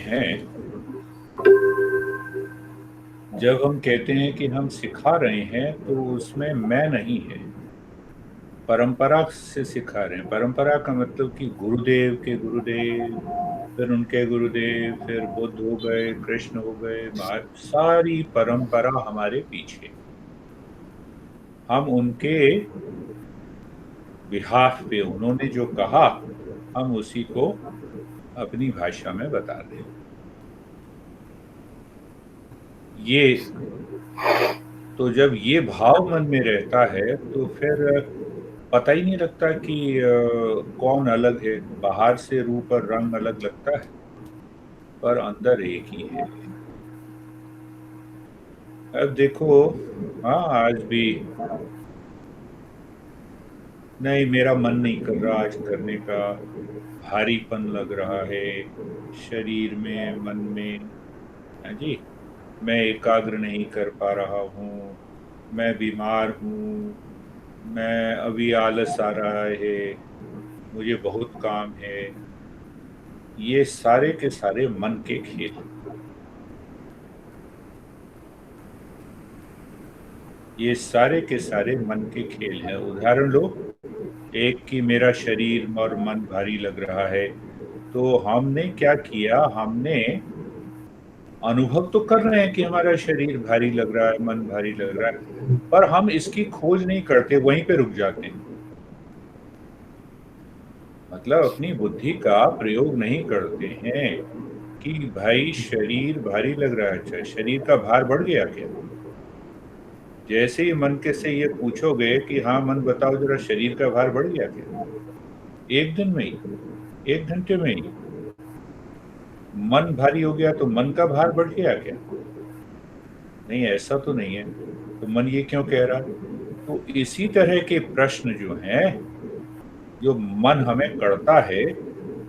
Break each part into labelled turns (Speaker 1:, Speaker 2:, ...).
Speaker 1: हैं, जब हम कहते हैं कि हम सिखा रहे हैं तो उसमें मैं नहीं है, परंपरा से सिखा रहे हैं। परंपरा का मतलब कि गुरुदेव के गुरुदेव, फिर उनके गुरुदेव, फिर बुद्ध हो गए, कृष्ण हो गए, सारी परंपरा हमारे पीछे। हम उनके बिहाफ पे, उन्होंने जो कहा हम उसी को अपनी भाषा में बता रहे हैं। ये तो जब ये भाव मन में रहता है तो फिर पता ही नहीं लगता कि कौन अलग है। बाहर से रूप और रंग अलग लगता है, पर अंदर एक ही है। अब देखो, हाँ, आज भी नहीं, मेरा मन नहीं कर रहा आज करने का, भारीपन लग रहा है शरीर में, मन में। हाँ जी, मैं एकाग्र नहीं कर पा रहा हूँ, मैं बीमार हूँ, मैं अभी आलस आ रहा है, मुझे बहुत काम है। ये सारे के सारे मन के खेल। ये सारे के सारे मन के खेल हैं। उदाहरण लो, एक कि मेरा शरीर और मन भारी लग रहा है, तो हमने क्या किया, हमने अनुभव तो कर रहे हैं कि हमारा शरीर भारी लग रहा है, मन भारी लग रहा है, पर हम इसकी खोज नहीं करते, वहीं पे रुक जाते हैं। मतलब अपनी बुद्धि का प्रयोग नहीं करते हैं कि भाई शरीर भारी लग रहा है, अच्छा शरीर का भार बढ़ गया क्या? जैसे ही मन के से ये पूछोगे कि हाँ मन बताओ जरा, शरीर का भार बढ़ गया क्या? एक दिन में ही, एक घंटे में ही मन भारी हो गया, तो मन का भार बढ़ गया क्या? नहीं, ऐसा तो नहीं है। तो मन ये क्यों कह रहा है? तो इसी तरह के प्रश्न जो हैं, जो मन हमें करता है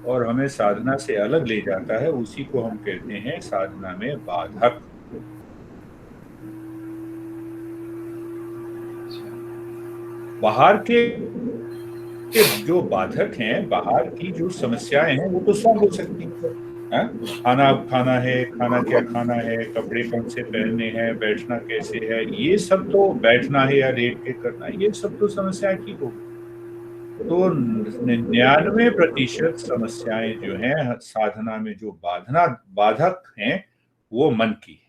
Speaker 1: और हमें साधना से अलग ले जाता है, उसी को हम कहते हैं साधना में बाधक। बाहर के जो बाधक हैं, बाहर की जो समस्याएं हैं, वो तो सॉल्व हो सकती हैं। हाँ? खाना खाना है, खाना क्या खाना है, कपड़े कौन से पहनने हैं, बैठना कैसे है, ये सब तो, बैठना है या लेट के करना है, ये सब तो समस्याएं ठीक होगी। तो 99% समस्याएं जो हैं साधना में, जो बाधक हैं, वो मन की है।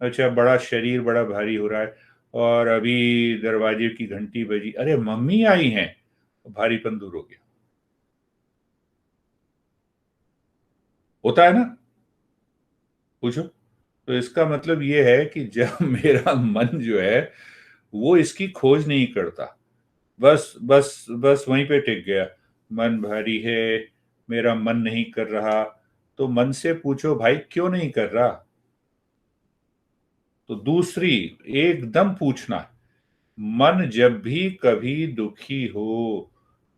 Speaker 1: अच्छा, बड़ा शरीर बड़ा भारी हो रहा है और अभी दरवाजे की घंटी बजी, अरे मम्मी आई हैं, भारीपन दूर हो गया। होता है ना? पूछो। तो इसका मतलब ये है कि जब मेरा मन जो है वो इसकी खोज नहीं करता, बस बस बस वहीं पे टिक गया, मन भारी है, मेरा मन नहीं कर रहा, तो मन से पूछो भाई क्यों नहीं कर रहा? तो दूसरी एकदम पूछना, मन जब भी कभी दुखी हो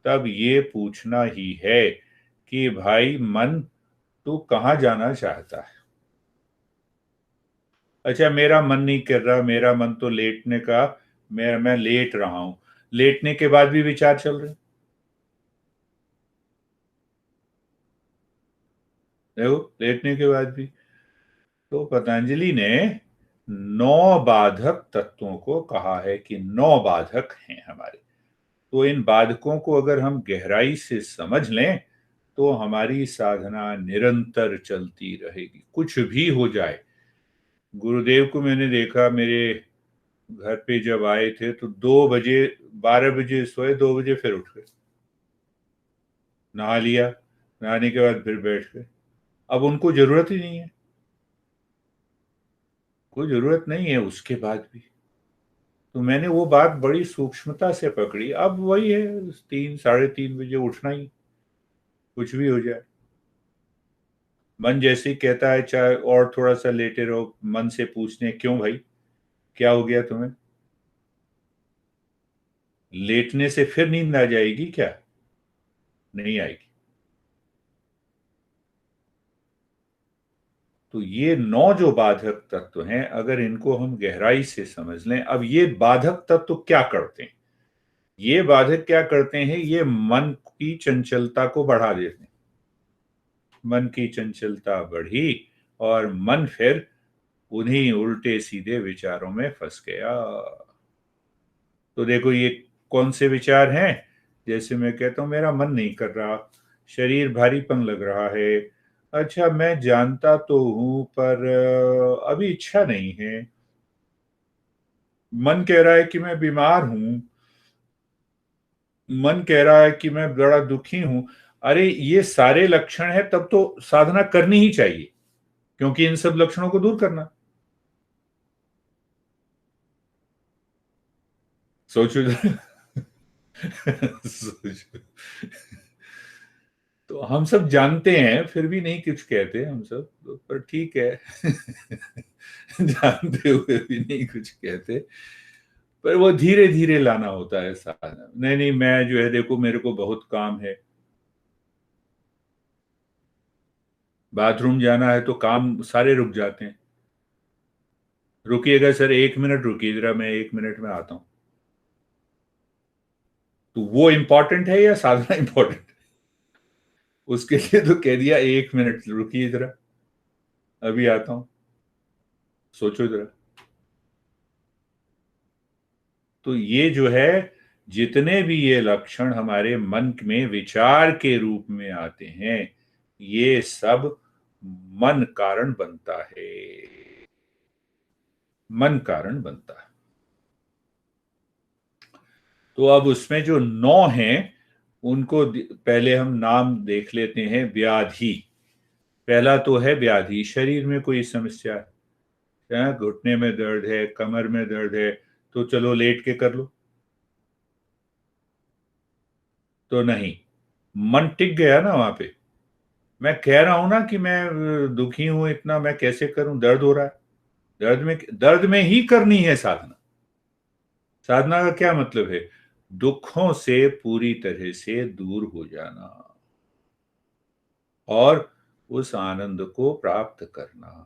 Speaker 1: तब ये पूछना ही है कि भाई मन, तू कहाँ जाना चाहता है? अच्छा, मेरा मन नहीं कर रहा, मेरा मन तो लेटने का, मैं लेट रहा हूं, लेटने के बाद भी विचार चल रहे। देखो, लेटने के बाद भी। तो पतंजलि ने 9 बाधक तत्वों को कहा है कि 9 बाधक हैं हमारे। तो इन बाधकों को अगर हम गहराई से समझ लें तो हमारी साधना निरंतर चलती रहेगी, कुछ भी हो जाए। गुरुदेव को मैंने देखा, मेरे घर पे जब आए थे तो 2 बजे, 12 बजे सोए, 2 बजे फिर उठ गए, नहा लिया, नहाने के बाद फिर बैठ गए। अब उनको जरूरत ही नहीं है, कोई जरूरत नहीं है उसके बाद भी। तो मैंने वो बात बड़ी सूक्ष्मता से पकड़ी। अब वही है, 3 साढ़े 3 बजे उठना ही, कुछ भी हो जाए। मन जैसे ही कहता है चाहे और थोड़ा सा लेटे रहो, मन से पूछने क्यों भाई, क्या हो गया तुम्हें? लेटने से फिर नींद आ जाएगी क्या? नहीं आएगी। तो ये 9 जो बाधक तत्व हैं, अगर इनको हम गहराई से समझ लें, अब ये बाधक तत्व क्या करते हैं? ये बाधक क्या करते हैं? ये मन की चंचलता को बढ़ा देते हैं। मन की चंचलता बढ़ी और मन फिर उन्हीं उल्टे सीधे विचारों में फंस गया। तो देखो ये कौन से विचार हैं? जैसे मैं कहता हूं मेरा मन नहीं कर रहा, शरीर भारीपन लग रहा है। अच्छा, मैं जानता तो हूं पर अभी इच्छा नहीं है। मन कह रहा है कि मैं बीमार हूं, मन कह रहा है कि मैं बड़ा दुखी हूं। अरे ये सारे लक्षण है, तब तो साधना करनी ही चाहिए, क्योंकि इन सब लक्षणों को दूर करना। सोचो सोचो। तो हम सब जानते हैं फिर भी नहीं कुछ कहते हम सब तो, पर ठीक है। जानते हुए भी नहीं कुछ कहते, पर वो धीरे धीरे लाना होता है साधना। नहीं नहीं, मैं जो है देखो मेरे को बहुत काम है, बाथरूम जाना है, तो काम सारे रुक जाते हैं। रुकिएगा सर, 1 मिनट रुकिए जरा, मैं 1 मिनट में आता हूं। तो वो इंपॉर्टेंट है या साधना इंपॉर्टेंट? उसके लिए तो कह दिया 1 मिनट रुकिए जरा, अभी आता हूं। सोचो जरा। तो ये जो है, जितने भी ये लक्षण हमारे मन में विचार के रूप में आते हैं, ये सब मन कारण बनता है, मन कारण बनता है। तो अब उसमें जो 9 हैं, उनको पहले हम नाम देख लेते हैं। व्याधि, पहला तो है व्याधि, शरीर में कोई समस्या है, घुटने में दर्द है, कमर में दर्द है, तो चलो लेट के कर लो, तो नहीं, मन टिक गया ना वहां पे। मैं कह रहा हूं ना कि मैं दुखी हूं इतना, मैं कैसे करूं, दर्द हो रहा है। दर्द में ही करनी है साधना। साधना का क्या मतलब है? दुखों से पूरी तरह से दूर हो जाना और उस आनंद को प्राप्त करना।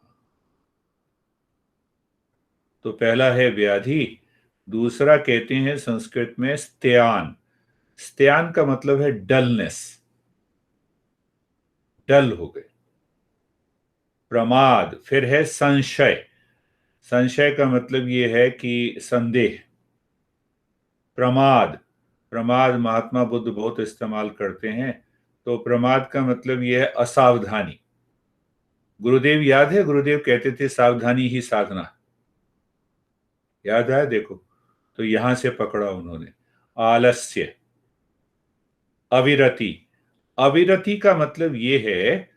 Speaker 1: तो पहला है व्याधि, दूसरा कहते हैं संस्कृत में स्त्यान। स्त्यान का मतलब है डलनेस, डल हो गए। प्रमाद, फिर है संशय। संशय का मतलब यह है कि संदेह। प्रमाद, प्रमाद महात्मा बुद्ध बहुत इस्तेमाल करते हैं। तो प्रमाद का मतलब यह है असावधानी। गुरुदेव याद है, गुरुदेव कहते थे सावधानी ही साधना। याद है देखो, तो यहां से पकड़ा उन्होंने। आलस्य, अविरति। अविरति का मतलब ये है,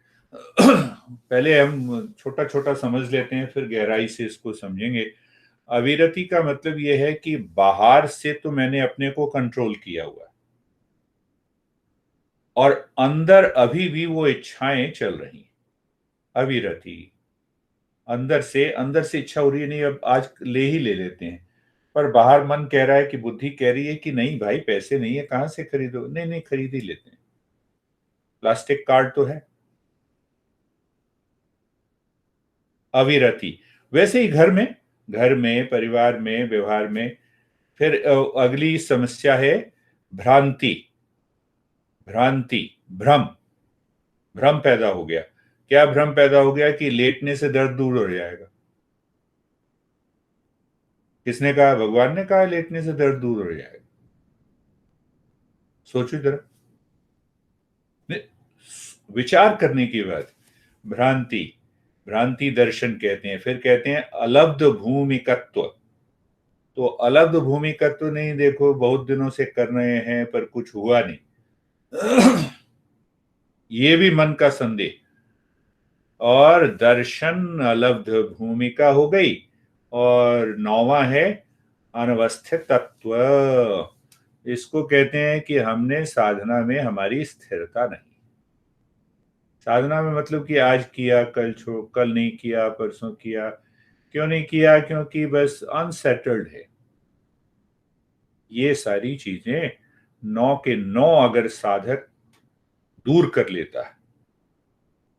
Speaker 1: पहले हम छोटा छोटा समझ लेते हैं फिर गहराई से इसको समझेंगे। अविरति का मतलब यह है कि बाहर से तो मैंने अपने को कंट्रोल किया हुआ है, और अंदर अभी भी वो इच्छाएं चल रही हैं। अविरति, अंदर से इच्छा हो रही है, नहीं अब आज ले लेते हैं, पर बाहर मन कह रहा है कि बुद्धि कह रही है कि नहीं भाई पैसे नहीं है, कहां से खरीदो, नहीं नहीं खरीद ही लेते हैं, प्लास्टिक कार्ड तो है। अविरति। वैसे ही घर में परिवार में व्यवहार में। फिर अगली समस्या है भ्रांति। भ्रांति, भ्रम, भ्रम पैदा हो गया। क्या भ्रम पैदा हो गया? कि लेटने से दर्द दूर हो जाएगा। किसने कहा? भगवान ने कहा लेटने से दर्द दूर हो जाएगा। सोचो जरा। नहीं, विचार करने की बात। भ्रांति, भ्रांति दर्शन कहते हैं। फिर कहते हैं अलब्ध भूमिकत्व। तो अलब्ध भूमिकत्व नहीं, देखो बहुत दिनों से कर रहे हैं पर कुछ हुआ नहीं। ये भी मन का संदेह। और दर्शन अलब्ध भूमिका हो गई। और 9वां है अनवस्थित तत्व। इसको कहते हैं कि हमने साधना में हमारी स्थिरता नहीं। साधना में मतलब कि आज किया कल छोड़, कल नहीं किया परसों किया। क्यों नहीं किया? क्योंकि बस अनसेटल्ड है। ये सारी चीजें 9 के 9 अगर साधक दूर कर लेता है,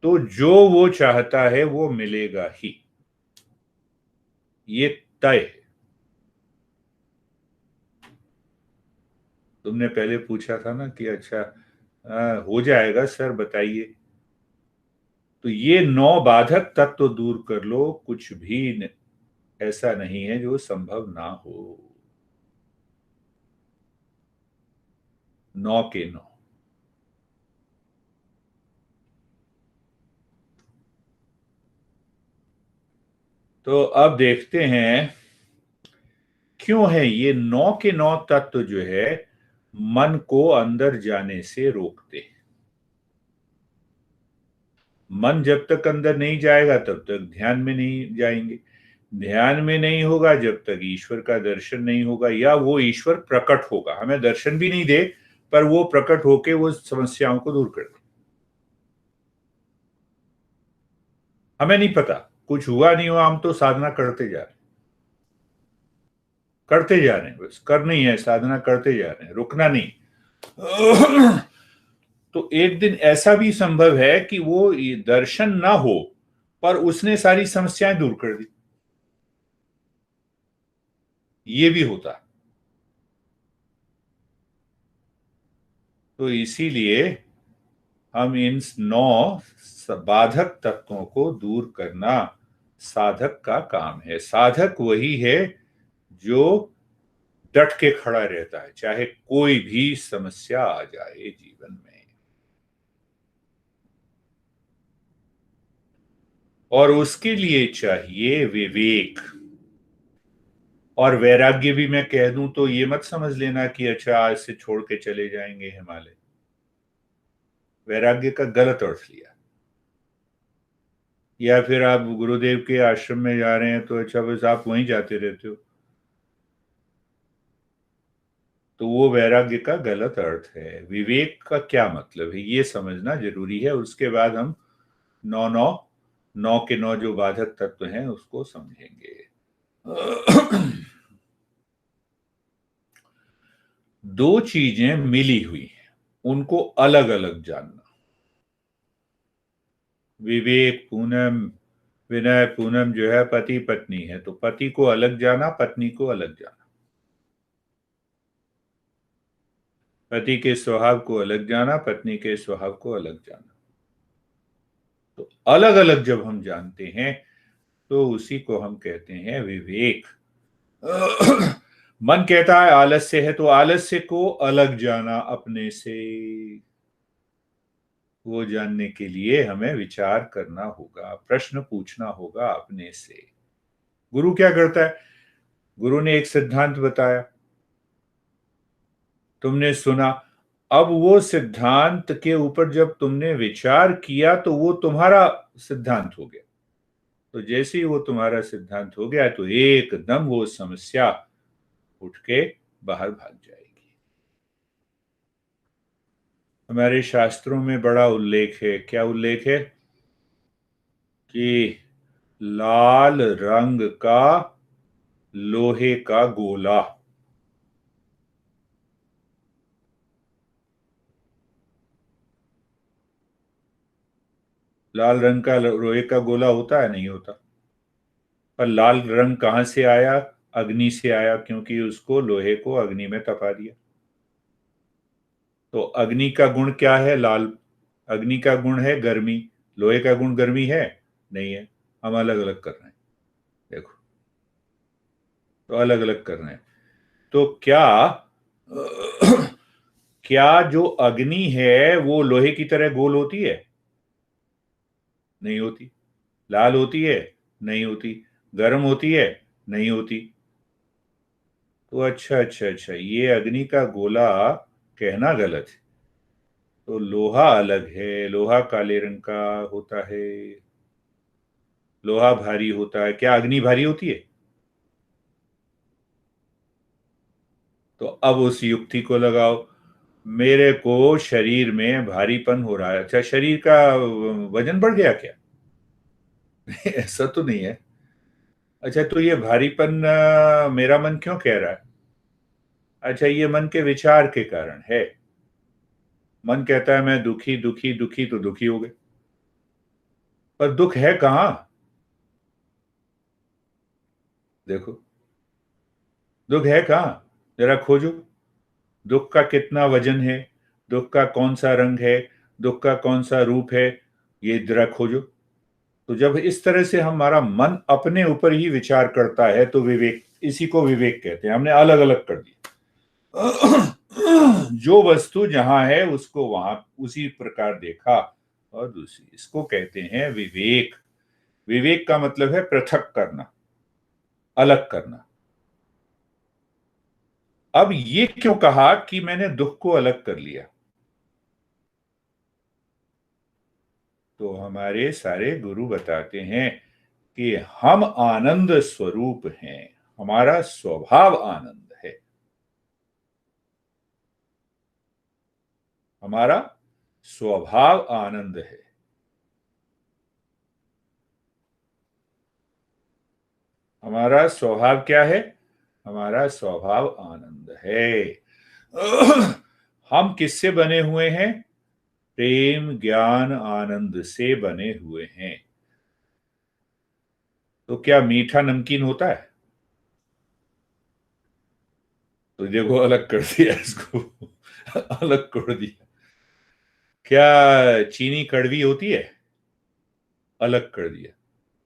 Speaker 1: तो जो वो चाहता है वो मिलेगा ही, ये तय है। तुमने पहले पूछा था ना कि अच्छा हो जाएगा सर बताइए। तो ये 9 बाधक तत्व दूर कर लो, कुछ भी ऐसा नहीं है जो संभव ना हो। 9 के 9। तो अब देखते हैं क्यों है ये 9 के 9 तत्व जो है मन को अंदर जाने से रोकते हैं। मन जब तक अंदर नहीं जाएगा तब तक ध्यान में नहीं जाएंगे, ध्यान में नहीं होगा जब तक ईश्वर का दर्शन नहीं होगा, या वो ईश्वर प्रकट होगा, हमें दर्शन भी नहीं दे पर वो प्रकट होके वो समस्याओं को दूर कर दे। हमें नहीं पता, कुछ हुआ नहीं हुआ, हम तो साधना करते जा रहे हैं, करते जा रहे हैं, बस करनी है साधना, करते जा रहे हैं, रुकना नहीं। तो एक दिन ऐसा भी संभव है कि वो दर्शन ना हो पर उसने सारी समस्याएं दूर कर दी, ये भी होता है। तो इसीलिए हम इन 9 बाधक तत्वों को दूर करना साधक का काम है। साधक वही है जो डट के खड़ा रहता है चाहे कोई भी समस्या आ जाए जीवन में। और उसके लिए चाहिए विवेक और वैराग्य भी। मैं कह दूं तो ये मत समझ लेना कि अच्छा आज से छोड़ के चले जाएंगे हिमालय। वैराग्य का गलत अर्थ लिया, या फिर आप गुरुदेव के आश्रम में जा रहे हैं तो अच्छा बस आप वहीं जाते रहते हो, तो वो वैराग्य का गलत अर्थ है। विवेक का क्या मतलब है ये समझना जरूरी है, उसके बाद हम नौ नौ 9 के 9 जो बाधक तत्व हैं उसको समझेंगे। दो चीजें मिली हुई हैं, उनको अलग अलग जानना। विवेक पूनम, विनय पूनम जो है पति पत्नी है, तो पति को अलग जाना, पत्नी को अलग जाना। पति के स्वभाव को अलग जाना, पत्नी के स्वभाव को अलग जाना। तो अलग अलग जब हम जानते हैं तो उसी को हम कहते हैं विवेक। मन कहता है आलस्य है, तो आलस्य को अलग जाना अपने से। वो जानने के लिए हमें विचार करना होगा, प्रश्न पूछना होगा अपने से। गुरु क्या करता है? गुरु ने एक सिद्धांत बताया, तुमने सुना, अब वो सिद्धांत के ऊपर जब तुमने विचार किया तो वो तुम्हारा सिद्धांत हो गया। तो जैसे ही वो तुम्हारा सिद्धांत हो गया तो एकदम वो समस्या उठ के बाहर भाग जाएगी। हमारे शास्त्रों में बड़ा उल्लेख है, क्या उल्लेख है? कि लाल रंग का लोहे का गोला, लाल रंग का लोहे का गोला होता है, नहीं होता? पर लाल रंग कहां से आया? अग्नि से आया, क्योंकि उसको लोहे को अग्नि में तपा दिया। तो अग्नि का गुण क्या है? लाल। अग्नि का गुण है गर्मी, लोहे का गुण गर्मी है? नहीं है। हम अलग अलग कर रहे हैं, देखो, तो अलग अलग कर रहे हैं। तो क्या क्या जो अग्नि है वो लोहे की तरह गोल होती है? नहीं होती। लाल होती है? नहीं होती। गर्म होती है? नहीं होती। तो अच्छा अच्छा अच्छा, ये अग्नि का गोला कहना गलत है। तो लोहा अलग है, लोहा काले रंग का होता है, लोहा भारी होता है। क्या अग्नि भारी होती है? तो अब उस युक्ति को लगाओ, मेरे को शरीर में भारीपन हो रहा है, अच्छा शरीर का वजन बढ़ गया क्या? ऐसा तो नहीं है। अच्छा तो ये भारीपन मेरा मन क्यों कह रहा है? अच्छा ये मन के विचार के कारण है। मन कहता है मैं दुखी दुखी दुखी, तो दुखी हो गए, पर दुख है कहाँ? देखो, दुख है कहाँ? जरा खोजो, दुख का कितना वजन है, दुख का कौन सा रंग है, दुख का कौन सा रूप है, ये जरा खोजो। तो जब इस तरह से हमारा मन अपने ऊपर ही विचार करता है तो विवेक, इसी को विवेक कहते हैं। हमने अलग अलग कर दिया, जो वस्तु जहां है उसको वहां उसी प्रकार देखा, और दूसरी, इसको कहते हैं विवेक। विवेक का मतलब है पृथक करना, अलग करना। अब ये क्यों कहा कि मैंने दुख को अलग कर लिया? तो हमारे सारे गुरु बताते हैं कि हम आनंद स्वरूप हैं, हमारा स्वभाव आनंद है, हमारा स्वभाव आनंद है। हमारा स्वभाव क्या है? हमारा स्वभाव आनंद है। हम किससे बने हुए हैं? प्रेम ज्ञान आनंद से बने हुए हैं। तो क्या मीठा नमकीन होता है? तो देखो, अलग कर दिया इसको, अलग कर दिया। क्या चीनी कड़वी होती है? अलग कर दिया।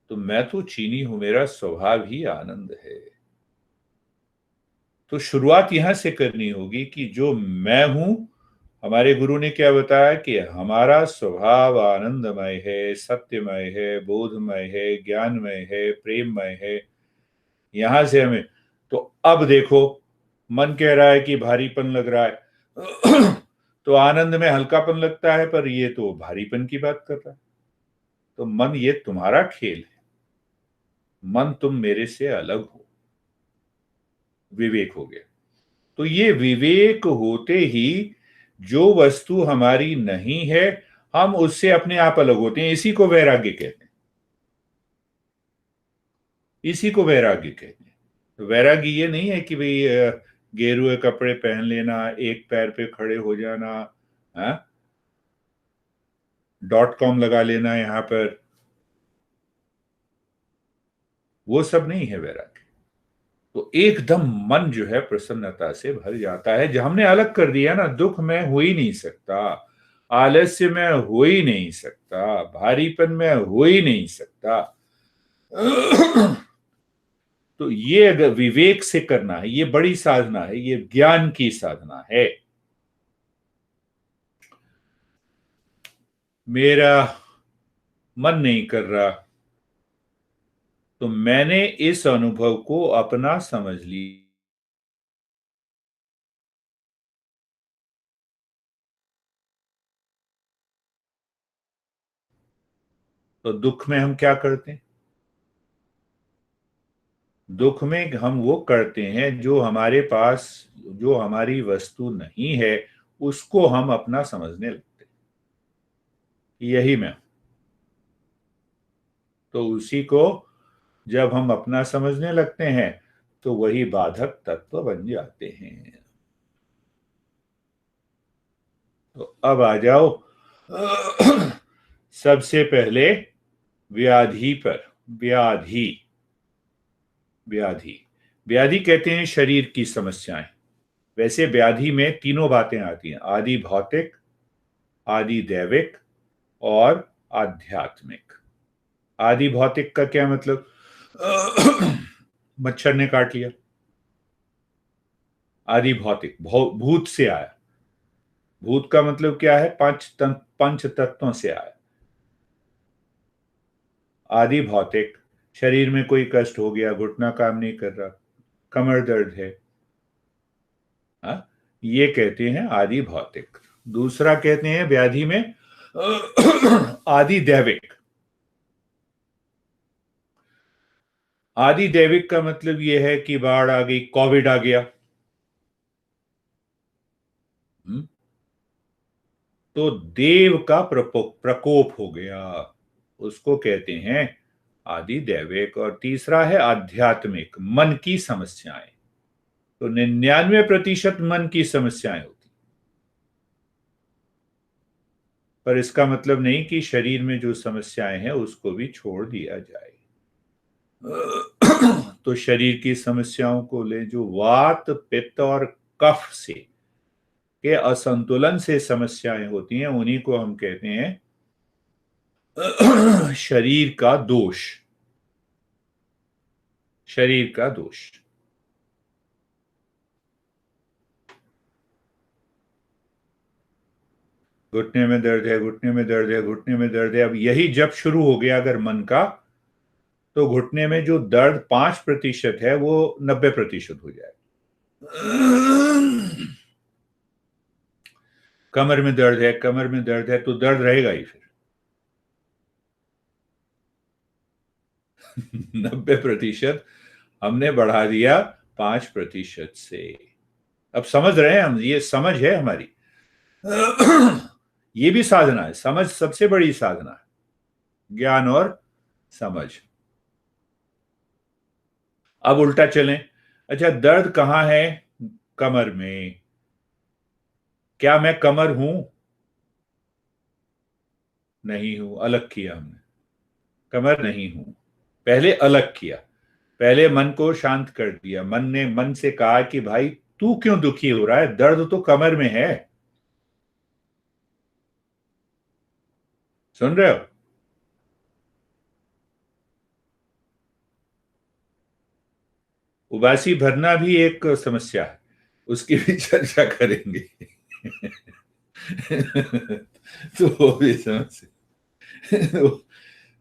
Speaker 1: तो मैं तो चीनी हूं, मेरा स्वभाव ही आनंद है। तो शुरुआत यहां से करनी होगी कि जो मैं हूं, हमारे गुरु ने क्या बताया कि हमारा स्वभाव आनंदमय है, सत्यमय है, बोधमय है, ज्ञानमय है, प्रेममय है। यहां से हमें, तो अब देखो, मन कह रहा है कि भारीपन लग रहा है, तो आनंद में हल्कापन लगता है, पर ये तो भारीपन की बात कर रहा है। तो मन, ये तुम्हारा खेल है। मन, तुम मेरे से अलग हो। विवेक हो गया। तो ये विवेक होते ही जो वस्तु हमारी नहीं है, हम उससे अपने आप अलग होते हैं। इसी को वैराग्य कहते हैं। इसी को वैराग्य कहते हैं। तो वैराग्य ये नहीं है कि भाई गेरुए कपड़े पहन लेना, एक पैर पे खड़े हो जाना, .com लगा लेना यहां पर, वो सब नहीं है वैराग्य। तो एकदम मन जो है प्रसन्नता से भर जाता है। जब हमने अलग कर दिया ना, दुख में हो ही नहीं सकता, आलस्य में हो ही नहीं सकता, भारीपन में हो ही नहीं सकता। तो ये अगर विवेक से करना है, ये बड़ी साधना है, ये ज्ञान की साधना है। मेरा मन नहीं कर रहा, तो मैंने इस अनुभव को अपना समझ लिया। तो दुख में हम क्या करते हैं? दुख में हम वो करते हैं जो हमारे पास, जो हमारी वस्तु नहीं है, उसको हम अपना समझने लगते हैं। यही मैं हूं। तो उसी को जब हम अपना समझने लगते हैं, तो वही बाधक तत्व बन जाते हैं। तो अब आ जाओ सबसे पहले व्याधि पर। व्याधि, व्याधि, व्याधि कहते हैं शरीर की समस्याएं। वैसे व्याधि में तीनों बातें आती हैं: आदि भौतिक, आदि दैविक, और आध्यात्मिक। आदि भौतिक का क्या मतलब? मच्छर ने काट लिया, आदि भौतिक, भूत से आया। भूत का मतलब क्या है? पंच तत्वों से आया। आदि भौतिक, शरीर में कोई कष्ट हो गया, घुटना काम नहीं कर रहा, कमर दर्द है, हाँ, ये कहते हैं आदि भौतिक। दूसरा कहते हैं व्याधि में आदि दैविक। आदि दैविक का मतलब यह है कि बाढ़ आ गई, कोविड आ गया, हम्म, तो देव का प्रकोप हो गया, उसको कहते हैं आदि दैविक। और तीसरा है आध्यात्मिक, मन की समस्याएं। तो 99% मन की समस्याएं होती, पर इसका मतलब नहीं कि शरीर में जो समस्याएं हैं उसको भी छोड़ दिया जाए। तो शरीर की समस्याओं को ले, जो वात पित्त और कफ से के असंतुलन से समस्याएं होती हैं, उन्हीं को हम कहते हैं शरीर का दोष, शरीर का दोष। घुटने में दर्द है, घुटने में दर्द है, घुटने में दर्द है। अब यही जब शुरू हो गया अगर मन का, तो घुटने में जो दर्द 5% है वो 90% हो जाए। कमर में दर्द है, कमर में दर्द है, तो दर्द रहेगा ही फिर। 90% हमने बढ़ा दिया 5% से। अब समझ रहे हैं हम, ये समझ है हमारी। ये भी साधना है, समझ सबसे बड़ी साधना है, ज्ञान और समझ। अब उल्टा चलें। अच्छा, दर्द कहाँ है? कमर में। क्या मैं कमर हूं? नहीं हूं, अलग किया हमने। कमर नहीं हूं, पहले अलग किया। पहले मन को शांत कर दिया। मन ने मन से कहा कि भाई तू क्यों दुखी हो रहा है, दर्द तो कमर में है। सुन रहे हो? उबासी भरना भी एक समस्या है, उसकी भी चर्चा करेंगे। तो वो भी समस्या,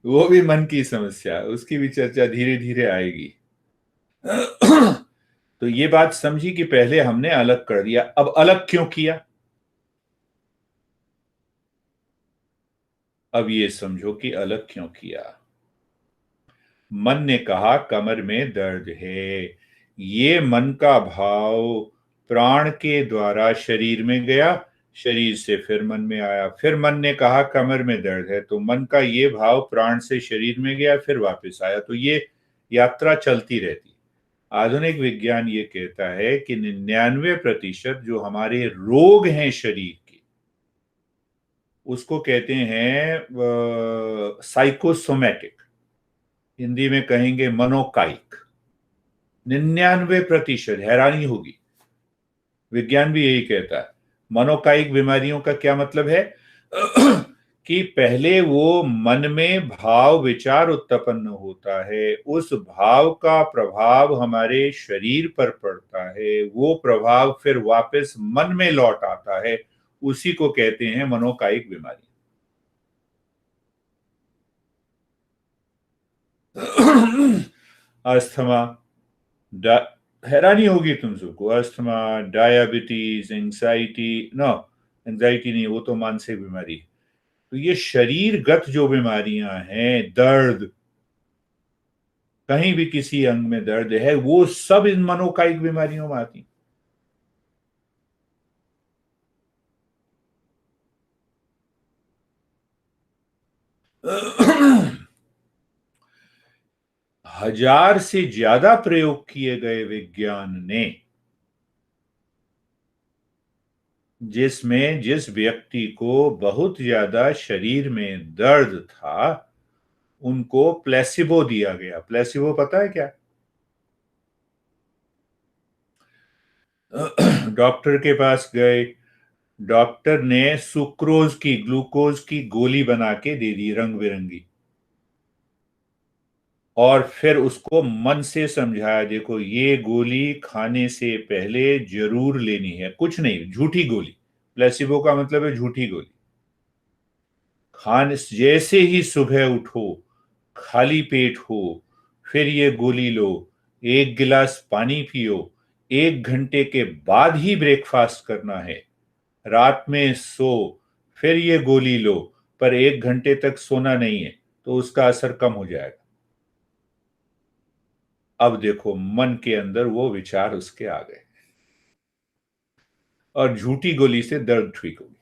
Speaker 1: वो भी मन की समस्या, उसकी भी चर्चा धीरे धीरे आएगी। तो ये बात समझी कि पहले हमने अलग कर दिया। अब अलग क्यों किया? अब ये समझो कि अलग क्यों किया। मन ने कहा कमर में दर्द है। ये मन का भाव प्राण के द्वारा शरीर में गया, शरीर से फिर मन में आया, फिर मन ने कहा कमर में दर्द है, तो मन का ये भाव प्राण से शरीर में गया, फिर वापस आया। तो ये यात्रा चलती रहती। आधुनिक विज्ञान ये कहता है कि 99% जो हमारे रोग हैं शरीर के, उसको कहते हैं साइकोसोमैटिक, हिंदी में कहेंगे मनोकायिक। 99%, हैरानी होगी, विज्ञान भी यही कहता है। मनोकायिक बीमारियों का क्या मतलब है? कि पहले वो मन में भाव विचार उत्पन्न होता है, उस भाव का प्रभाव हमारे शरीर पर पड़ता है, वो प्रभाव फिर वापस मन में लौट आता है, उसी को कहते हैं मनोकायिक बीमारी। अस्थमा, हैरानी होगी तुम सबको, asthma, diabetes, anxiety, no, anxiety नहीं, वो तो मानसिक बीमारी है। तो ये शरीरगत जो बीमारियां हैं, दर्द, कहीं भी किसी अंग में दर्द है, वो सब इन मनोकायिक बीमारियों में आती। हजार से ज्यादा प्रयोग किए गए विज्ञान ने, जिसमें जिस व्यक्ति को बहुत ज्यादा शरीर में दर्द था, उनको प्लेसिबो दिया गया। प्लेसिबो पता है क्या? डॉक्टर के पास गए, डॉक्टर ने सुक्रोज की, ग्लूकोज की गोली बना के दे दी, रंग बिरंगी, और फिर उसको मन से समझाया, देखो ये गोली खाने से पहले जरूर लेनी है, कुछ नहीं, झूठी गोली। प्लेसिबो का मतलब है झूठी गोली। खाने जैसे ही सुबह उठो, खाली पेट हो, फिर ये गोली लो, 1 गिलास पानी पियो, 1 घंटे के बाद ही ब्रेकफास्ट करना है, रात में सो, फिर ये गोली लो, पर 1 घंटे तक सोना नहीं है, तो उसका असर कम हो जाएगा। अब देखो मन के अंदर वो विचार उसके आ गए, और झूठी गोली से दर्द ठीक हो गया।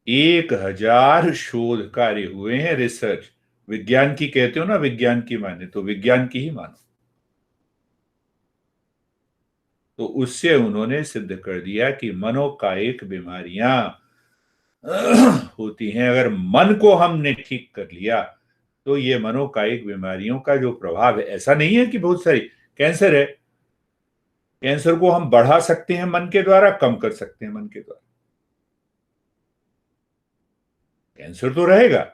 Speaker 1: 1000 शोध कार्य हुए हैं, रिसर्च। विज्ञान की कहते हो ना, विज्ञान की माने तो विज्ञान की ही मानो। तो उससे उन्होंने सिद्ध कर दिया कि मनोकायिक बीमारियां होती हैं। अगर मन को हमने ठीक कर लिया, तो ये मनोकायिक बीमारियों का जो प्रभाव है, ऐसा नहीं है कि बहुत सारी कैंसर है, कैंसर को हम बढ़ा सकते हैं मन के द्वारा, कम कर सकते हैं मन के द्वारा। कैंसर तो रहेगा।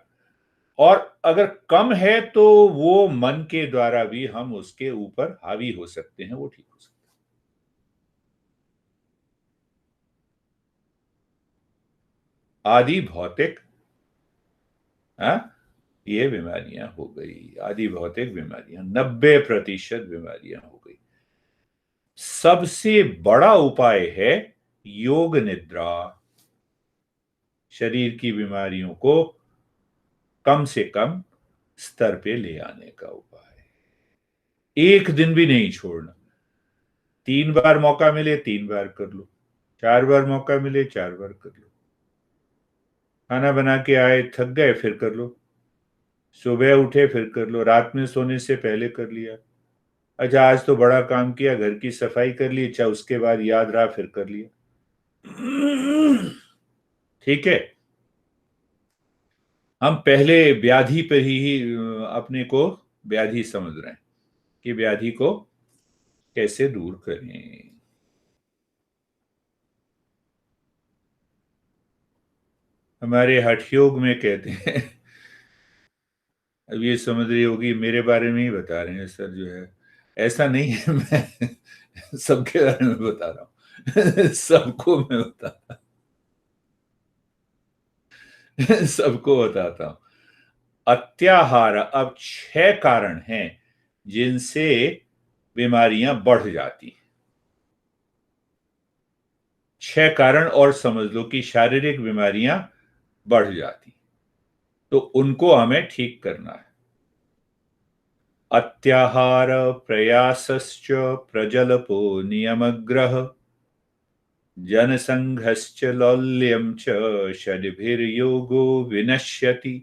Speaker 1: और अगर कम है तो वो मन के द्वारा भी हम उसके ऊपर हावी हो सकते हैं, वो ठीक हो सकता है। आदि भौतिक, हाँ, ये बीमारियां हो गई, आदि भौतिक बीमारियां, 90% बीमारियां हो गई। सबसे बड़ा उपाय है योग निद्रा। शरीर की बीमारियों को कम से कम स्तर पे ले आने का उपाय। एक दिन भी नहीं छोड़ना। 3 बार मौका मिले 3 बार कर लो, 4 बार मौका मिले 4 बार कर लो। खाना बना के आए, थक गए, फिर कर लो। सुबह उठे फिर कर लो, रात में सोने से पहले कर लिया। अच्छा, आज तो बड़ा काम किया, घर की सफाई कर ली, अच्छा उसके बाद याद रहा फिर कर लिया। ठीक है। हम पहले व्याधि पर ही अपने को व्याधि समझ रहे हैं कि व्याधि को कैसे दूर करें। हमारे हठ योग में कहते हैं, अब ये समझ रही होगी मेरे बारे में ही बता रहे हैं सर जो है, ऐसा नहीं है। मैं सबके बारे में बता रहा हूँ। सबको मैं बता सबको बताता हूँ। अत्याहार, अब 6 कारण हैं जिनसे बीमारियां बढ़ जाती हैं। 6 कारण और समझ लो कि शारीरिक बीमारियां बढ़ जाती, तो उनको हमें ठीक करना है। अत्याहार, प्रयासश्च, प्रजलपो नियमग्रह, जनसंघश्च लौल्यम च, षड्भिर्योगो विनश्यति।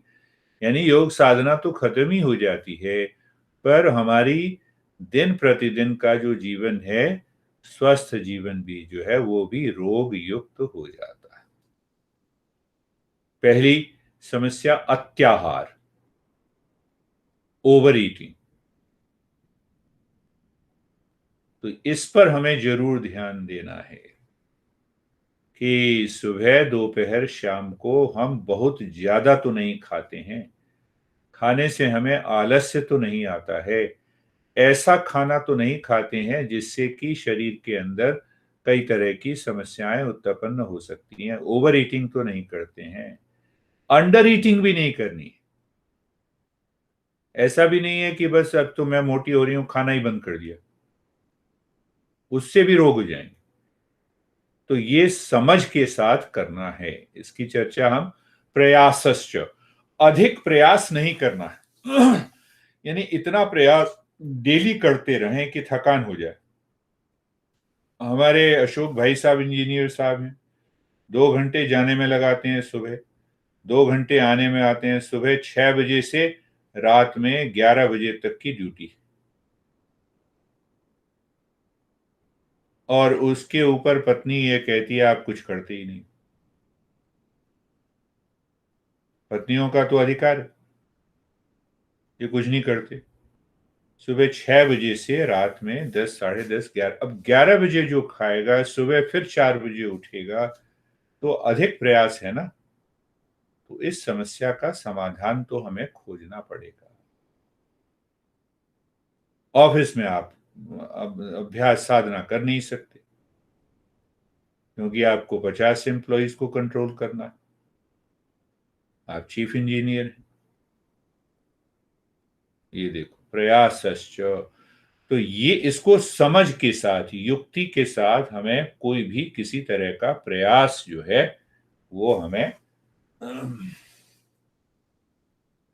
Speaker 1: यानी योग साधना तो खत्म ही हो जाती है, पर हमारी दिन प्रतिदिन का जो जीवन है, स्वस्थ जीवन भी जो है वो भी रोग युक्त हो जाता है। पहली समस्या अत्याहार, ओवर ईटिंग। तो इस पर हमें जरूर ध्यान देना है कि सुबह दोपहर शाम को हम बहुत ज्यादा तो नहीं खाते हैं। खाने से हमें आलस्य तो नहीं आता है। ऐसा खाना तो नहीं खाते हैं जिससे कि शरीर के अंदर कई तरह की समस्याएं उत्पन्न हो सकती हैं। ओवर ईटिंग तो नहीं करते हैं। अंडर ईटिंग भी नहीं करनी। ऐसा भी नहीं है कि बस अब तो मैं मोटी हो रही हूं, खाना ही बंद कर दिया, उससे भी रोग हो जाएंगे। तो ये समझ के साथ करना है। इसकी चर्चा हम प्रयासश्च, अधिक प्रयास नहीं करना है। यानी इतना प्रयास डेली करते रहें कि थकान हो जाए। हमारे अशोक भाई साहब इंजीनियर साहब हैं, 2 घंटे जाने में लगाते हैं सुबह, 2 घंटे आने में आते हैं। सुबह 6 बजे से रात में 11 बजे तक की ड्यूटी, और उसके ऊपर पत्नी ये कहती है आप कुछ करते ही नहीं। पत्नियों का तो अधिकार है, ये कुछ नहीं करते। सुबह 6 बजे से रात में 10, साढ़े 10, 11, अब 11 बजे जो खाएगा, सुबह फिर 4 बजे उठेगा, तो अधिक प्रयास है ना। तो इस समस्या का समाधान तो हमें खोजना पड़ेगा। ऑफिस में आप अब अभ्यास साधना कर नहीं सकते, क्योंकि आपको 50 एम्प्लॉइज को कंट्रोल करना है। आप चीफ इंजीनियर हैं। ये देखो, प्रयासश्च। तो ये इसको समझ के साथ, युक्ति के साथ हमें कोई भी किसी तरह का प्रयास जो है वो हमें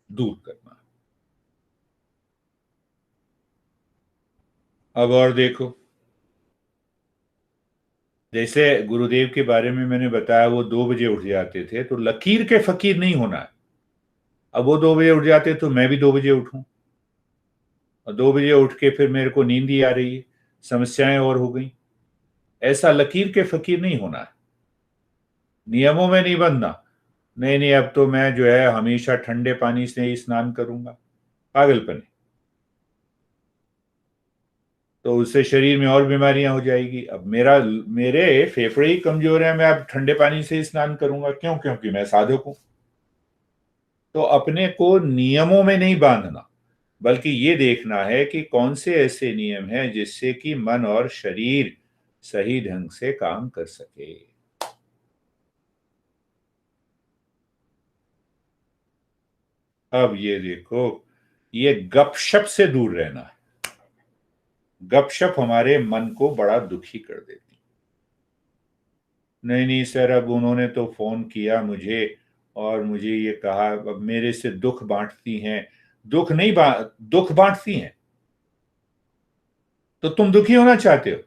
Speaker 1: दूर करना। अब और देखो, जैसे गुरुदेव के बारे में मैंने बताया, वो 2 बजे उठ जाते थे, तो लकीर के फकीर नहीं होना है। अब वो 2 बजे उठ जाते तो मैं भी 2 बजे उठूं, और 2 बजे उठ के फिर मेरे को नींद ही आ रही है, समस्याएं और हो गई। ऐसा लकीर के फकीर नहीं होना है। नियमों में नहीं बंधना। नहीं नहीं, अब तो मैं जो है हमेशा ठंडे पानी से ही स्नान करूंगा, पागलपन है। तो उससे शरीर में और बीमारियां हो जाएगी। अब मेरे फेफड़े ही कमजोर हैं, मैं अब ठंडे पानी से ही स्नान करूंगा क्यों? क्योंकि मैं साधक हूं। तो अपने को नियमों में नहीं बांधना, बल्कि ये देखना है कि कौन से ऐसे नियम हैं जिससे कि मन और शरीर सही ढंग से काम कर सके। अब ये देखो, ये गपशप से दूर रहना है। गपशप हमारे मन को बड़ा दुखी कर देती। नहीं नहीं सर, अब उन्होंने तो फोन किया मुझे और मुझे ये कहा, अब मेरे से दुख बांटती हैं। दुख नहीं दुख बांटती हैं, तो तुम दुखी होना चाहते हो।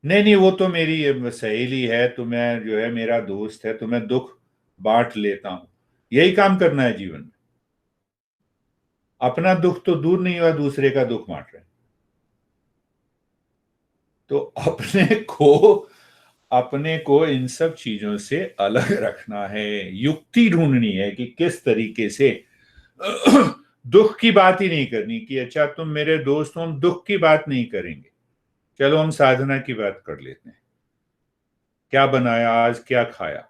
Speaker 1: नहीं नहीं, वो तो मेरी सहेली है, तो मैं जो है मेरा दोस्त है, तो मैं दुख बांट लेता हूं। यही काम करना है जीवन में। अपना दुख तो दूर नहीं हुआ, दूसरे का दुख बांट रहे हैं। तो अपने को इन सब चीजों से अलग रखना है। युक्ति ढूंढनी है कि किस तरीके से दुख की बात ही नहीं करनी कि अच्छा तुम मेरे दोस्त हो, हम दुख की बात नहीं करेंगे, चलो हम साधना की बात कर लेते हैं। क्या बनाया आज, क्या खाया।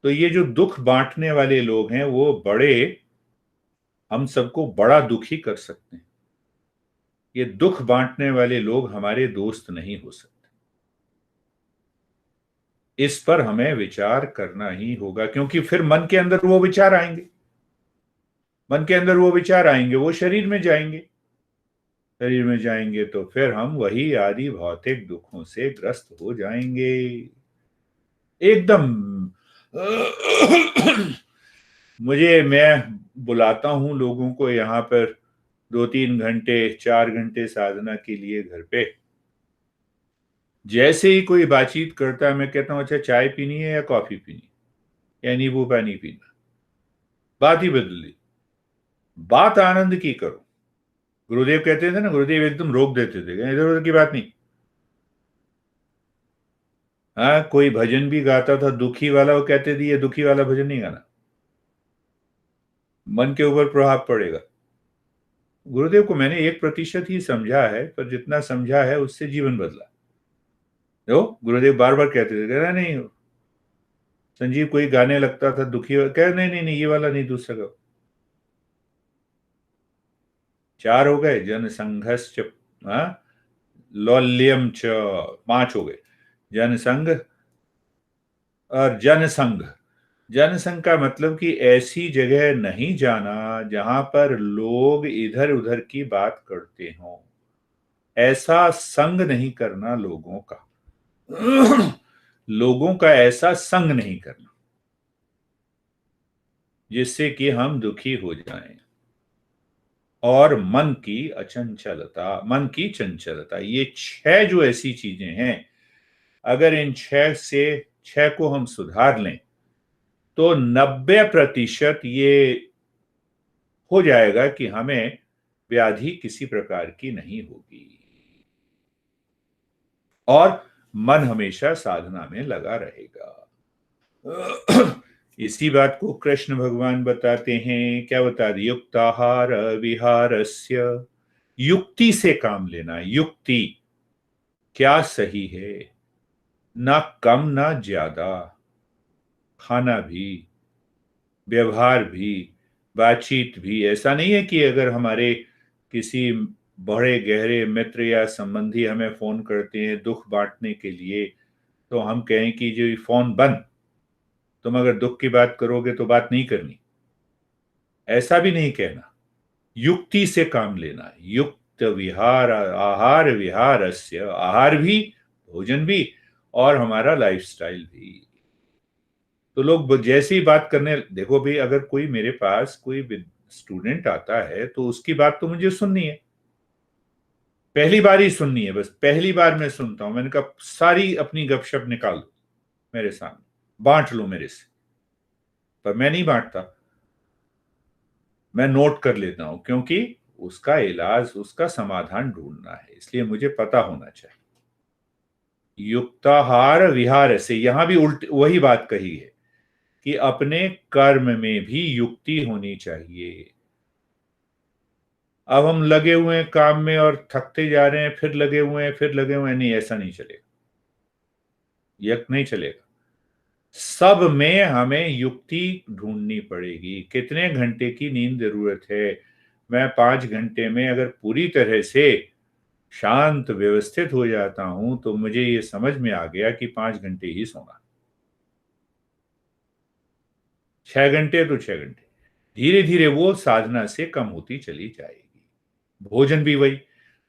Speaker 1: तो ये जो दुख बांटने वाले लोग हैं वो बड़े, हम सबको बड़ा दुखी कर सकते हैं। ये दुख बांटने वाले लोग हमारे दोस्त नहीं हो सकते। इस पर हमें विचार करना ही होगा, क्योंकि फिर मन के अंदर वो विचार आएंगे। मन के अंदर वो विचार आएंगे, वो शरीर में जाएंगे। शरीर में जाएंगे तो फिर हम वही आदि भौतिक दुखों से ग्रस्त हो जाएंगे एकदम। मैं बुलाता हूं लोगों को यहाँ पर 2-3 घंटे 4 घंटे साधना के लिए घर पे। जैसे ही कोई बातचीत करता है मैं कहता हूं अच्छा चाय पीनी है या कॉफी पीनी है या नींबू पानी पीना। बात ही बदल दी। बात आनंद की करो। गुरुदेव कहते थे ना, गुरुदेव एकदम रोक देते थे, इधर उधर की बात नहीं। हाँ, कोई भजन भी गाता था दुखी वाला, वो कहते थे ये दुखी वाला भजन नहीं गाना, मन के ऊपर प्रभाव पड़ेगा। गुरुदेव को मैंने 1% ही समझा है, पर जितना समझा है उससे जीवन बदला। जो गुरुदेव बार बार कहते थे, कह रहा नहीं, संजीव कोई गाने लगता था दुखी, कह नहीं नहीं नहीं ये वाला नहीं, दूसरा गाओ। 4 हो गए, जन संघर्ष, हाँ, लौल्यम च 5 हो गए। जनसंघ और जनसंघ। जनसंघ का मतलब कि ऐसी जगह नहीं जाना जहां पर लोग इधर उधर की बात करते हों। ऐसा संग नहीं करना लोगों का। लोगों का ऐसा संग नहीं करना जिससे कि हम दुखी हो जाएं। और मन की अचंचलता, मन की चंचलता, ये 6 जो ऐसी चीजें हैं, अगर इन 6 को हम सुधार लें तो 90% ये हो जाएगा कि हमें व्याधि किसी प्रकार की नहीं होगी और मन हमेशा साधना में लगा रहेगा। इसी बात को कृष्ण भगवान बताते हैं, क्या बता दिए, युक्ताहार विहारस्य। युक्ति से काम लेना। युक्ति क्या सही है, ना कम ना ज्यादा, खाना भी, व्यवहार भी, बातचीत भी। ऐसा नहीं है कि अगर हमारे किसी बड़े गहरे मित्र या संबंधी हमें फोन करते हैं दुख बांटने के लिए, तो हम कहें कि जो फोन बंद, तुम अगर दुख की बात करोगे तो बात नहीं करनी। ऐसा भी नहीं कहना। युक्ति से काम लेना। युक्त विहार, आहार विहारस्य, आहार भी, भोजन भी, और हमारा लाइफस्टाइल भी। तो लोग जैसी बात करने, देखो भाई, अगर कोई मेरे पास कोई स्टूडेंट आता है तो उसकी बात तो मुझे सुननी है, पहली बार ही सुननी है, बस पहली बार मैं सुनता हूं। मैंने कहा सारी अपनी गपशप निकाल दो मेरे सामने, बांट लो मेरे से। पर मैं नहीं बांटता, मैं नोट कर लेता हूं, क्योंकि उसका इलाज, उसका समाधान ढूंढना है, इसलिए मुझे पता होना चाहिए। युक्ताहार विहार से, यहां भी उल्ट वही बात कही है कि अपने कर्म में भी युक्ति होनी चाहिए। अब हम लगे हुए हैं काम में और थकते जा रहे हैं, फिर लगे हुए हैं, फिर लगे हुए हैं, नहीं, ऐसा नहीं चलेगा। यक नहीं चलेगा। सब में हमें युक्ति ढूंढनी पड़ेगी। कितने घंटे की नींद जरूरत है? मैं 5 घंटे में अगर पूरी तरह से शांत व्यवस्थित हो जाता हूं तो मुझे ये समझ में आ गया कि 5 घंटे ही सोना। 6 घंटे तो 6 घंटे। धीरे धीरे वो साधना से कम होती चली जाएगी। भोजन भी वही।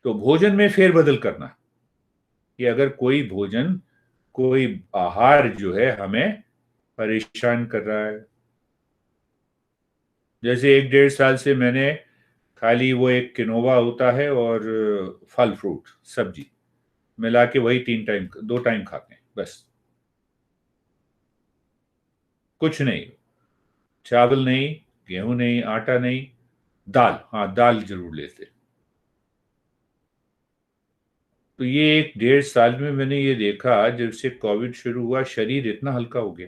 Speaker 1: तो भोजन में फेरबदल करना कि अगर कोई भोजन, कोई आहार जो है हमें परेशान कर रहा है, जैसे 1 डेढ़ साल से मैंने खाली वो एक किनोवा होता है और फल फ्रूट सब्जी मिला के वही 3 टाइम 2 टाइम खाते हैं बस। कुछ नहीं, चावल नहीं, गेहूं नहीं, आटा नहीं, दाल, हाँ दाल जरूर लेते। तो ये 1 डेढ़ साल में मैंने ये देखा, जब से कोविड शुरू हुआ शरीर इतना हल्का हो गया,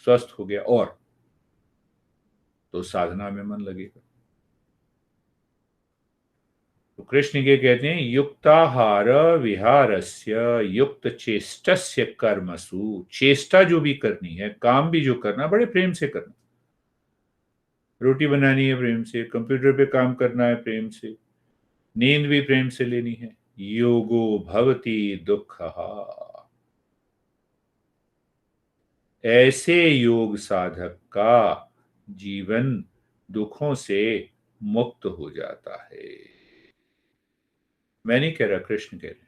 Speaker 1: स्वस्थ हो गया। और तो साधना में मन लगेगा। तो कृष्ण के कहते हैं युक्ताहार विहारस्य युक्त चेष्टस्य कर्मसु। चेष्टा जो भी करनी है, काम भी जो करना, बड़े प्रेम से करना। रोटी बनानी है प्रेम से, कंप्यूटर पे काम करना है प्रेम से, नींद भी प्रेम से लेनी है। योगो भवति दुख। ऐसे योग साधक का जीवन दुखों से मुक्त हो जाता है। मैं नहीं कह रहा, कृष्ण कह रहे।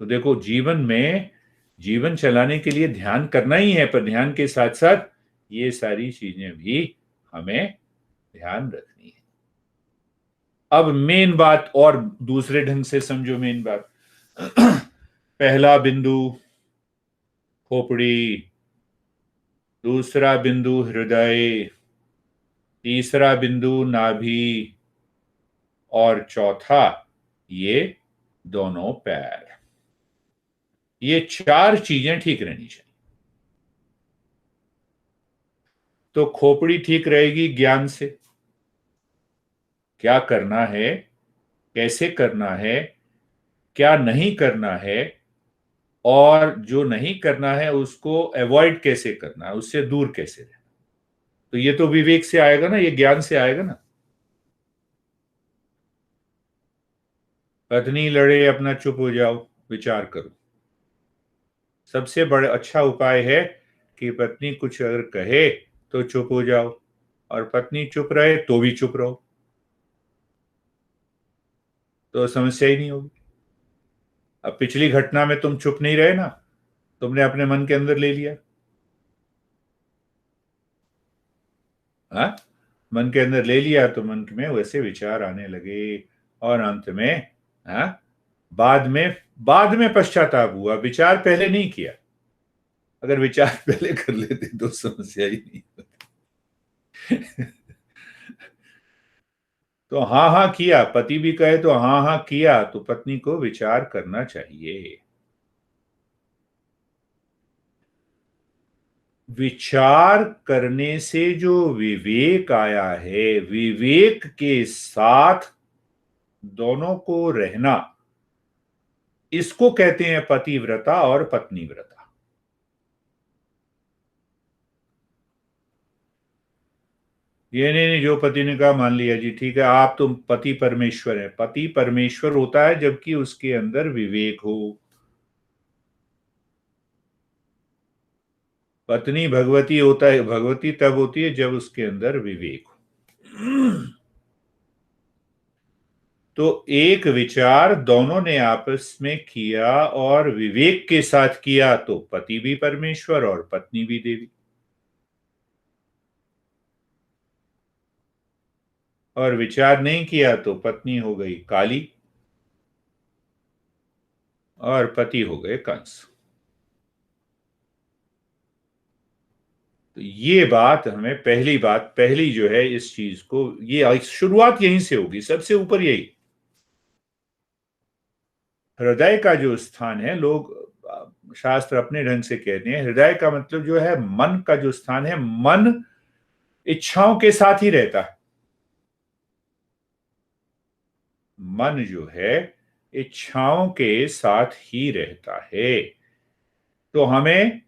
Speaker 1: तो देखो, जीवन में जीवन चलाने के लिए ध्यान करना ही है, पर ध्यान के साथ साथ ये सारी चीजें भी हमें ध्यान रखनी है। अब मेन बात और दूसरे ढंग से समझो मेन बात। पहला बिंदु खोपड़ी, दूसरा बिंदु हृदय, तीसरा बिंदु नाभि, और चौथा ये दोनों पैर। ये 4 चीजें ठीक रहनी चाहिए। तो खोपड़ी ठीक रहेगी ज्ञान से, क्या करना है, कैसे करना है, क्या नहीं करना है, और जो नहीं करना है उसको अवॉइड कैसे करना है, उससे दूर कैसे रहना। तो ये तो विवेक से आएगा ना, ये ज्ञान से आएगा ना। पत्नी लड़े अपना चुप हो जाओ, विचार करो। सबसे बड़ा अच्छा उपाय है कि पत्नी कुछ अगर कहे तो चुप हो जाओ, और पत्नी चुप रहे तो भी चुप रहो, तो समस्या ही नहीं होगी। अब पिछली घटना में तुम चुप नहीं रहे ना, तुमने अपने मन के अंदर ले लिया। हाँ, मन के अंदर ले लिया तो मन में वैसे विचार आने लगे, और अंत में, हाँ, बाद में पश्चाताप हुआ, विचार पहले नहीं किया। अगर विचार पहले कर लेते तो समस्या ही नहीं होती। तो हाँ हाँ किया, पति भी कहे तो हाँ हाँ किया, तो पत्नी को विचार करना चाहिए। विचार करने से जो विवेक आया है, विवेक के साथ दोनों को रहना, इसको कहते हैं पतिव्रता और पत्नीव्रता। ये नहीं जो पति ने कहा मान लिया जी ठीक है, आप तो पति परमेश्वर है। पति परमेश्वर होता है जबकि उसके अंदर विवेक हो। पत्नी भगवती होता है, भगवती तब होती है जब उसके अंदर विवेक हो। तो एक विचार दोनों ने आपस में किया और विवेक के साथ किया तो पति भी परमेश्वर और पत्नी भी देवी। और विचार नहीं किया तो पत्नी हो गई काली और पति हो गए कंस। तो ये बात हमें, पहली बात, पहली जो है इस चीज को, ये शुरुआत यहीं से होगी, सबसे ऊपर यही। हृदय का जो स्थान है, लोग शास्त्र अपने ढंग से कहते हैं, हृदय का मतलब जो है मन का जो स्थान है। मन इच्छाओं के साथ ही रहता है। मन जो है इच्छाओं के साथ ही रहता है। तो हमें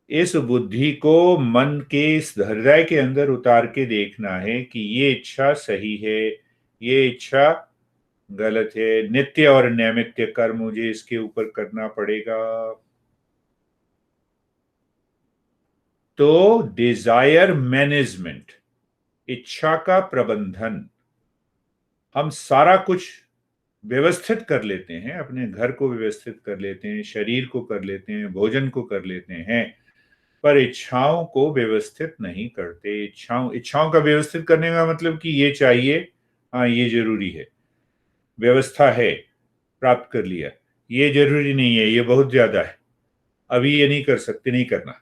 Speaker 1: इस बुद्धि को मन के इस हृदय के अंदर उतार के देखना है कि ये इच्छा सही है, ये इच्छा गलत है, नित्य और नैमित्य कर्म मुझे इसके ऊपर करना पड़ेगा। तो डिजायर मैनेजमेंट, इच्छा का प्रबंधन, हम सारा कुछ व्यवस्थित कर लेते हैं, अपने घर को व्यवस्थित कर लेते हैं, शरीर को कर लेते हैं, भोजन को कर लेते हैं, पर इच्छाओं को व्यवस्थित नहीं करते। इच्छाओं का व्यवस्थित करने का मतलब कि ये चाहिए, हाँ ये जरूरी है, व्यवस्था है, प्राप्त कर लिया, ये जरूरी नहीं है, ये बहुत ज्यादा है, अभी ये नहीं कर सकते, नहीं करना।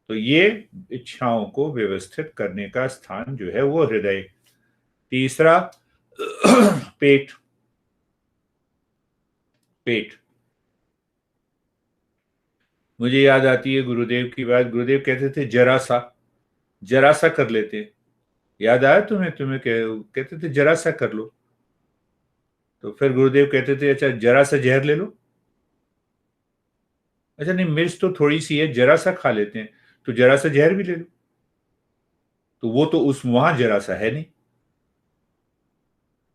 Speaker 1: तो ये इच्छाओं को व्यवस्थित करने का स्थान जो है वो हृदय। तीसरा पेट। पेट, मुझे याद आती है गुरुदेव की बात। गुरुदेव कहते थे जरा सा, जरा सा कर लेते। याद आया तुम्हें? कहते थे जरा सा कर लो। तो फिर गुरुदेव कहते थे अच्छा जरा सा जहर ले लो। अच्छा नहीं, मिर्च तो थोड़ी सी है, जरा सा खा लेते हैं, तो जरा सा जहर भी ले लो। तो वो तो उस वहां जरा सा है नहीं।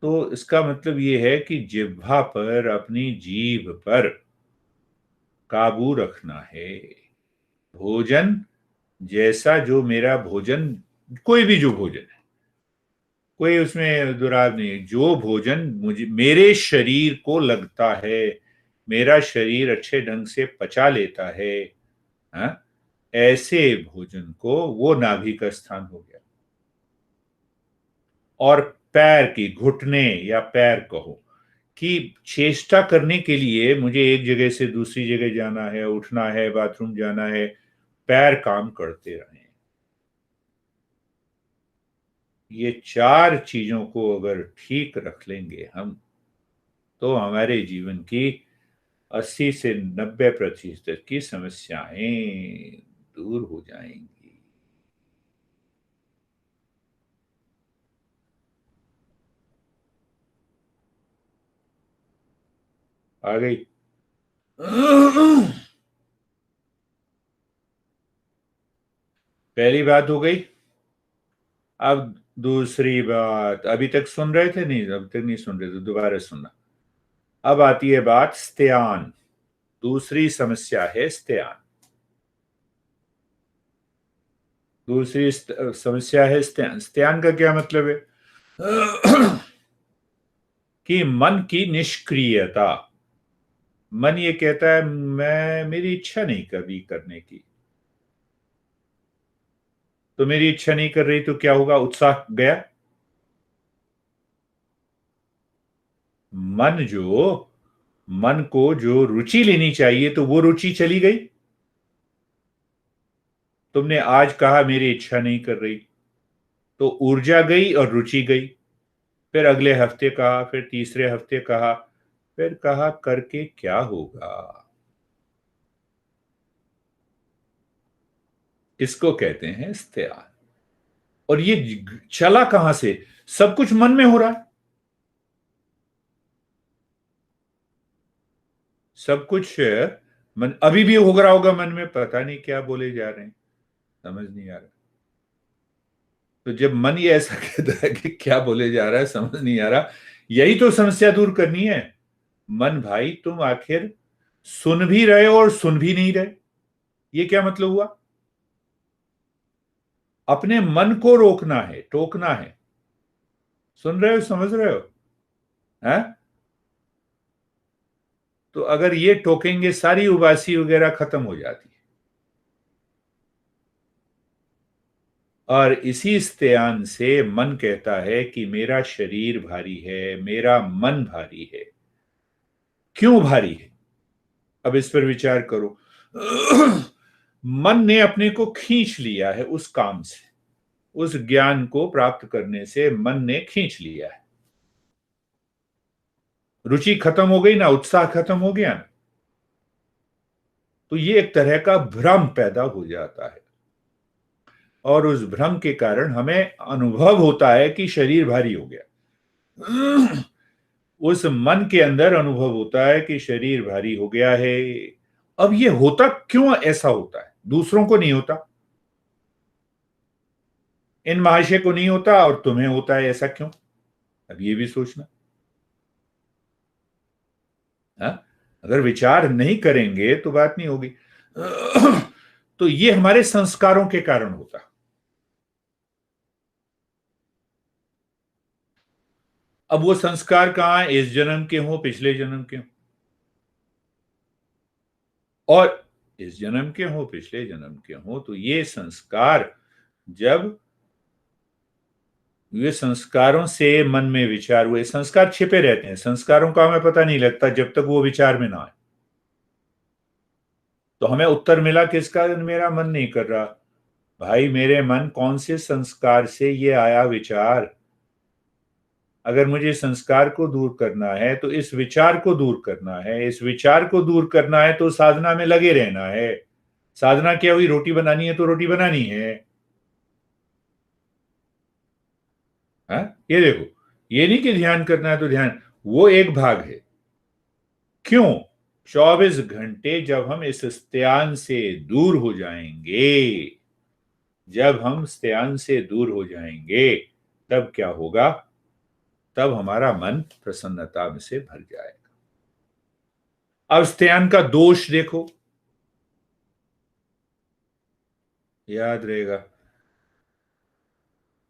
Speaker 1: तो इसका मतलब ये है कि जिह्वा पर, अपनी जीभ पर काबू रखना है। भोजन जैसा, जो मेरा भोजन, कोई भी जो भोजन है, कोई उसमें दुराव नहीं है, जो भोजन मुझे, मेरे शरीर को लगता है, मेरा शरीर अच्छे ढंग से पचा लेता है, हाँ, ऐसे भोजन को, वो नाभि का स्थान हो गया। और पैर की, घुटने या पैर कहो, कि चेष्टा करने के लिए मुझे एक जगह से दूसरी जगह जाना है, उठना है, बाथरूम जाना है, पैर काम करते रहे। ये चार चीजों को अगर ठीक रख लेंगे हम, तो हमारे जीवन की 80 से 90% की समस्याएं दूर हो जाएंगी। आ गई? पहली बात हो गई। अब दूसरी बात, अभी तक सुन रहे थे? नहीं, अभी तक नहीं सुन रहे थे, दोबारा सुनना। अब आती है बात स्त्यान। दूसरी समस्या है स्त्यान। समस्या है स्त्यान। स्त्यान का क्या मतलब है? कि मन की निष्क्रियता। मन ये कहता है मैं, मेरी इच्छा नहीं कभी करने की। तो मेरी इच्छा नहीं कर रही तो क्या होगा? उत्साह गया। मन जो, मन को जो रुचि लेनी चाहिए, तो वो रुचि चली गई। तुमने आज कहा मेरी इच्छा नहीं कर रही, तो ऊर्जा गई और रुचि गई। फिर अगले हफ्ते कहा, फिर तीसरे हफ्ते कहा, फिर कहा करके क्या होगा? इसको कहते हैं इस्तेआल। और ये चला कहां से? सब कुछ मन में हो रहा है। सब कुछ मन, अभी भी हो रहा होगा मन में, पता नहीं क्या बोले जा रहे हैं, समझ नहीं आ रहा। तो जब मन ये ऐसा कहता है कि क्या बोले जा रहा है, समझ नहीं आ रहा, यही तो समस्या दूर करनी है। मन भाई, तुम आखिर सुन भी रहे हो और सुन भी नहीं रहे, ये क्या मतलब हुआ? अपने मन को रोकना है, टोकना है। सुन रहे हो, समझ रहे हो? हैं? तो अगर ये टोकेंगे, सारी उबासी वगैरह खत्म हो जाती है। और इसी इस्तेआन से मन कहता है कि मेरा शरीर भारी है, मेरा मन भारी है। क्यों भारी है? अब इस पर विचार करो। मन ने अपने को खींच लिया है उस काम से, उस ज्ञान को प्राप्त करने से मन ने खींच लिया है। रुचि खत्म हो गई ना, उत्साह खत्म हो गया ना। तो ये एक तरह का भ्रम पैदा हो जाता है, और उस भ्रम के कारण हमें अनुभव होता है कि शरीर भारी हो गया। उस मन के अंदर अनुभव होता है कि शरीर भारी हो गया है, अब ये होता क्यों, ऐसा होता है, दूसरों को नहीं होता, इन महाशय को नहीं होता और तुम्हें होता है, ऐसा क्यों? अब ये भी सोचना। हाँ? अगर विचार नहीं करेंगे तो बात नहीं होगी। तो ये हमारे संस्कारों के कारण होता। अब वो संस्कार कहाँ है, इस जन्म के हो पिछले जन्म के हो, और इस जन्म के हो पिछले जन्म के हो, तो ये संस्कार, जब ये संस्कारों से मन में विचार हुए, संस्कार छिपे रहते हैं, संस्कारों का हमें पता नहीं लगता जब तक वो विचार में ना आए। तो हमें उत्तर मिला किसका, मेरा मन नहीं कर रहा। भाई मेरे मन कौन से संस्कार से ये आया विचार, अगर मुझे संस्कार को दूर करना है तो इस विचार को दूर करना है, इस विचार को दूर करना है तो साधना में लगे रहना है। साधना क्या हुई, रोटी बनानी है तो रोटी बनानी है। हाँ, ये देखो, ये नहीं कि ध्यान करना है तो ध्यान, वो एक भाग है। क्यों? 24 घंटे जब हम इस स्त्यान से दूर हो जाएंगे, जब हम स्त्यान से दूर हो जाएंगे, तब क्या होगा, तब हमारा मन प्रसन्नता में से भर जाएगा। अब स्त्यान का दोष देखो, याद रहेगा।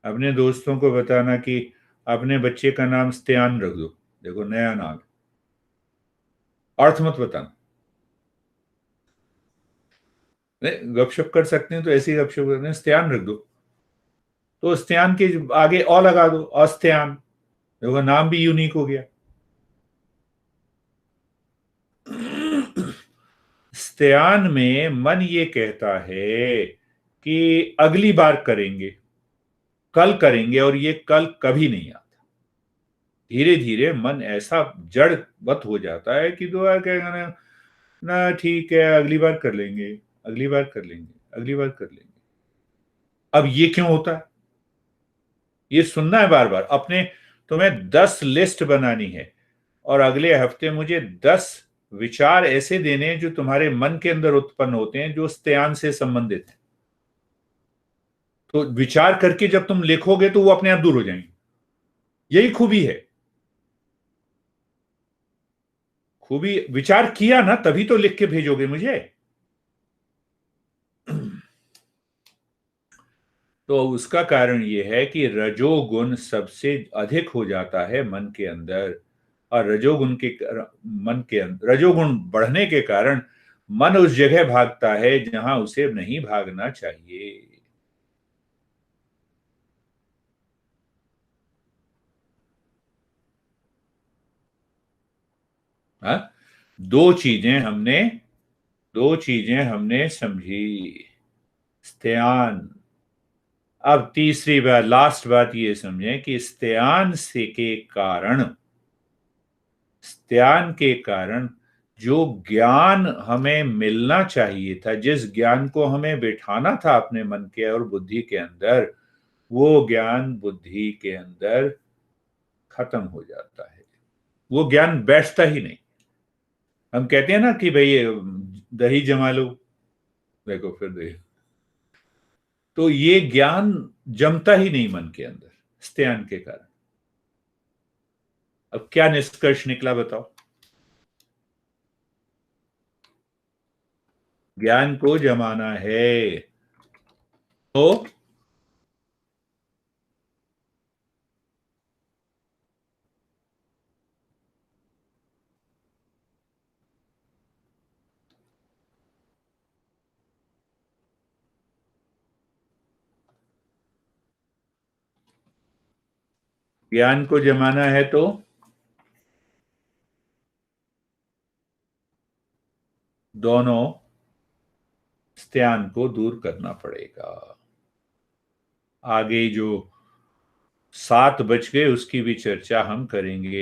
Speaker 1: अपने दोस्तों को बताना कि अपने बच्चे का नाम स्त्यान रख दो, देखो नया नाम, अर्थ मत बताना। नहीं, गपशप कर सकते हैं तो ऐसी गपशप करते हैं, स्त्यान रख दो, तो स्त्यान के आगे अ लगा दो, अस्त्यान, देखो नाम भी यूनिक हो गया। स्त्यान में मन ये कहता है कि अगली बार करेंगे, कल करेंगे, और ये कल कभी नहीं आता। धीरे धीरे मन ऐसा जड़वत हो जाता है कि दुआ कहेगा ना, ना ठीक है अगली बार कर लेंगे, अगली बार कर लेंगे, अगली बार कर लेंगे। अब ये क्यों होता है, ये सुनना है बार बार अपने। तुम्हें 10 लिस्ट बनानी है और अगले हफ्ते मुझे 10 विचार ऐसे देने हैं जो तुम्हारे मन के अंदर उत्पन्न होते हैं, जो स्त्यान से संबंधित है। तो विचार करके जब तुम लिखोगे तो वो अपने आप दूर हो जाएंगे। यही खूबी है। खूबी, विचार किया ना तभी तो लिख के भेजोगे मुझे। तो उसका कारण यह है कि रजोगुण सबसे अधिक हो जाता है मन के अंदर, और मन के अंदर रजोगुण बढ़ने के कारण मन उस जगह भागता है जहां उसे नहीं भागना चाहिए। हाँ, दो चीजें हमने दो चीजें हमने समझी, स्त्यान। अब तीसरी बात, लास्ट बात ये समझें कि स्त्यान के कारण जो ज्ञान हमें मिलना चाहिए था, जिस ज्ञान को हमें बिठाना था अपने मन के और बुद्धि के अंदर, वो ज्ञान बुद्धि के अंदर खत्म हो जाता है। वो ज्ञान बैठता ही नहीं। हम कहते हैं ना कि भाई दही जमा लो, देखो फिर दही, तो ये ज्ञान जमता ही नहीं मन के अंदर, स्त्यान के कारण। अब क्या निष्कर्ष निकला बताओ? ज्ञान को जमाना है तो ज्ञान को जमाना है तो दोनों स्त्यान को दूर करना पड़ेगा। आगे जो 7 बज गए उसकी भी चर्चा हम करेंगे।